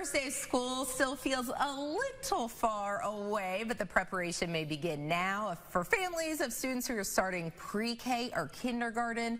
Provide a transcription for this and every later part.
First day of school still feels a little far away, but the preparation may begin now for families of students who are starting pre-K or kindergarten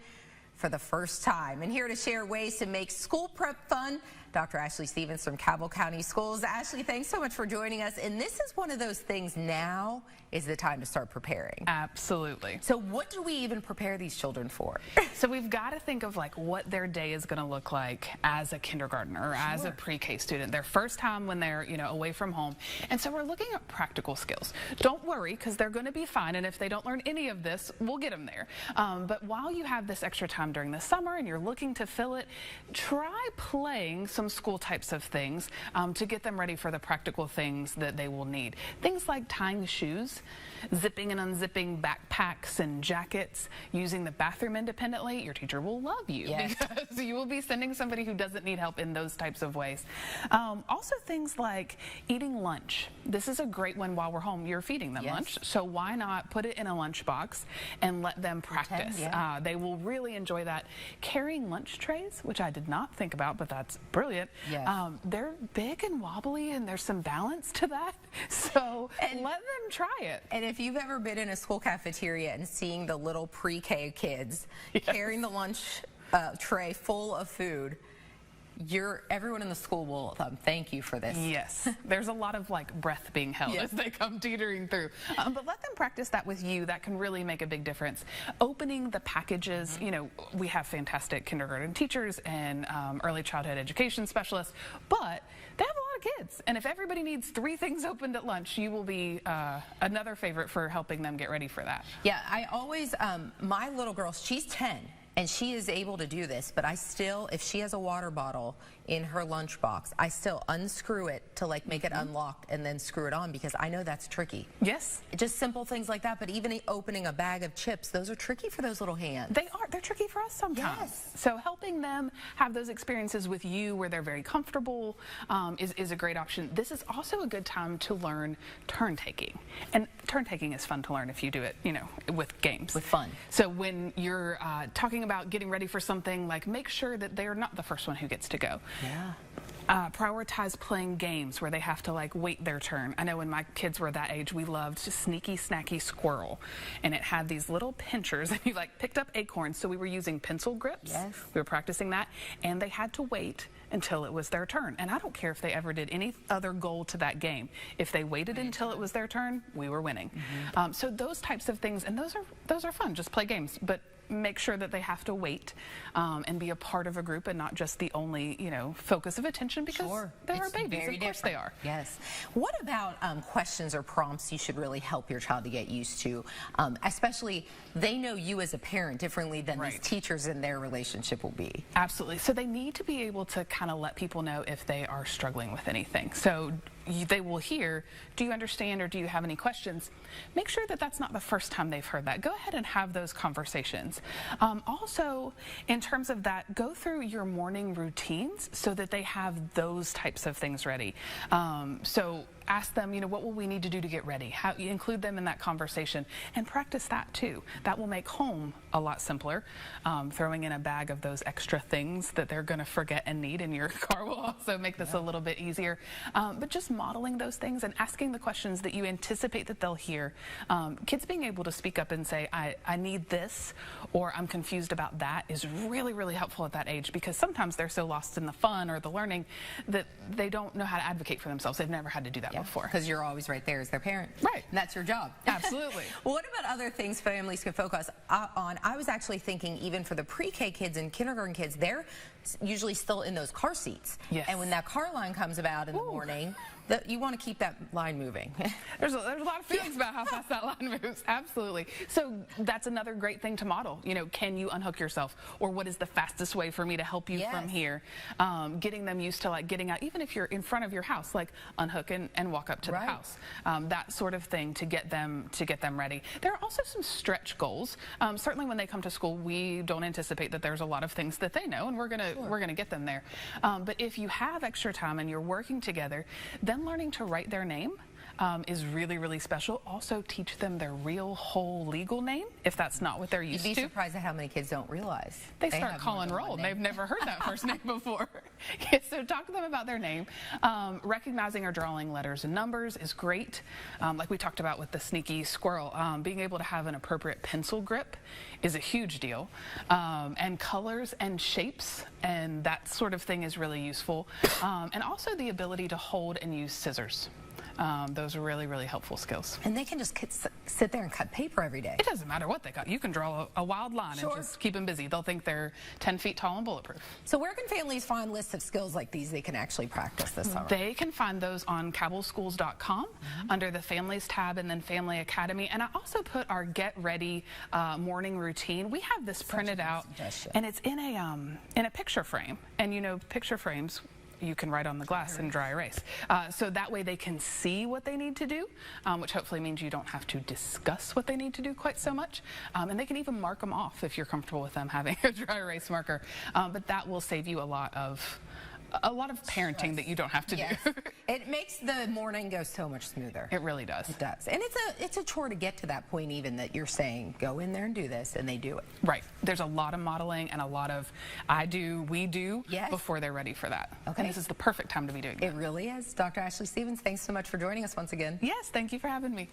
for the first time. And here to share ways to make school prep fun, Dr. Ashley Stevens from Cabell County Schools. Ashley, thanks so much for joining us. And this is one of those things, now is the time to start preparing. Absolutely. So what do we even prepare these children for? So we've got to think of like what their day is going to look like as a kindergartner or as a pre-K student, their first time when they're, away from home. And so we're looking at practical skills. Don't worry, because they're going to be fine. And if they don't learn any of this, we'll get them there. But while you have this extra time during the summer and you're looking to fill it, try playing some school types of things to get them ready for the practical things that they will need. Things like tying shoes, zipping and unzipping backpacks and jackets, using the bathroom independently. Your teacher will love you because you will be sending somebody who doesn't need help in those types of ways. Also things like eating lunch. This is a great one while we're home. You're feeding them lunch, so why not put it in a lunchbox and let them practice? They will really enjoy that. Carrying lunch trays, which I did not think about, but that's brilliant. They're big and wobbly and there's some balance to that, so let them try it. And if you've ever been in a school cafeteria and seeing the little pre-K kids carrying the lunch tray full of food, everyone in the school will thank you for this. Yes, there's a lot of breath being held as they come teetering through. But let them practice that with you. That can really make a big difference. Opening the packages, we have fantastic kindergarten teachers and early childhood education specialists, but they have a lot of kids. And if everybody needs 3 things opened at lunch, you will be another favorite for helping them get ready for that. Yeah, I always, my little girl, she's 10. And she is able to do this, but I still, if she has a water bottle in her lunchbox, I still unscrew it to make it unlocked and then screw it on, because I know that's tricky. Yes. Just simple things like that, but even opening a bag of chips, those are tricky for those little hands. They are. They're tricky for us sometimes. Yes. So helping them have those experiences with you where they're very comfortable is a great option. This is also a good time to learn turn taking. And turn taking is fun to learn if you do it, with games. With fun. So when you're talking about getting ready for something, make sure that they're not the first one who gets to go. Yeah. Prioritize playing games where they have to wait their turn. I know when my kids were that age, we loved Sneaky Snacky Squirrel, and it had these little pinchers, and you picked up acorns, so we were using pencil grips. Yes. We were practicing that, and they had to wait until it was their turn. And I don't care if they ever did any other goal to that game. If they waited until it was their turn, we were winning. So those types of things, and those are fun. Just play games, but make sure that they have to wait and be a part of a group and not just the only focus of attention, because they are babies. Of course they are. Yes. What about questions or prompts you should really help your child to get used to? Especially, they know you as a parent differently than these teachers in their relationship will be. Absolutely. So they need to be able to kind of let people know if they are struggling with anything. So they will hear, do you understand, or do you have any questions? Make sure that that's not the first time they've heard that. Go ahead and have those conversations. Also, in terms of that, go through your morning routines so that they have those types of things ready. So ask them, what will we need to do to get ready? You include them in that conversation and practice that too. That will make home a lot simpler. Throwing in a bag of those extra things that they're going to forget and need in your car will also make this a little bit easier. But just modeling those things and asking the questions that you anticipate that they'll hear. Kids being able to speak up and say, I need this, or I'm confused about that, is really, really helpful at that age, because sometimes they're so lost in the fun or the learning that they don't know how to advocate for themselves. They've never had to do that before. Because you're always right there as their parent. Right. And that's your job. Absolutely. Well, what about other things families can focus on? I was actually thinking, even for the pre-K kids and kindergarten kids, they're usually still in those car seats. Yes. And when that car line comes about in the morning, you want to keep that line moving. There's a lot of feelings about how fast that line moves. Absolutely. So that's another great thing to model. Can you unhook yourself? Or what is the fastest way for me to help you from here? Getting them used to getting out, even if you're in front of your house, unhook and walk up to the house. That sort of thing to get them ready. There are also some stretch goals. Certainly when they come to school, we don't anticipate that there's a lot of things that they know, and we're gonna get them there. But if you have extra time and you're working together, then learning to write their name is really, really special. Also teach them their real whole legal name, if that's not what they're used to. You'd be surprised at how many kids don't realize. They start calling roll. They've never heard that first name before. Yeah, so talk to them about their name. Recognizing or drawing letters and numbers is great. Like we talked about with the sneaky squirrel, being able to have an appropriate pencil grip is a huge deal. And colors and shapes and that sort of thing is really useful. And also the ability to hold and use scissors. Those are really, really helpful skills. And they can just sit there and cut paper every day. It doesn't matter what they cut. You can draw a wild line and just keep them busy. They'll think they're 10 feet tall and bulletproof. So where can families find lists of skills like these they can actually practice this summer? They can find those on cabellschools.com under the Families tab and then Family Academy. And I also put our Get Ready morning routine. We have this printed out, and it's in a picture frame. And you know, picture frames, you can write on the glass and dry erase. So that way they can see what they need to do, which hopefully means you don't have to discuss what they need to do quite so much. And they can even mark them off if you're comfortable with them having a dry erase marker. But that will save you a lot of parenting that you don't have to do. It makes the morning go so much smoother. It really does. It does. And it's a chore to get to that point even that you're saying, go in there and do this, and they do it. Right. There's a lot of modeling and a lot of I do, we do before they're ready for that. Okay. And this is the perfect time to be doing that. It really is. Dr. Ashley Stevens, thanks so much for joining us once again. Yes, thank you for having me.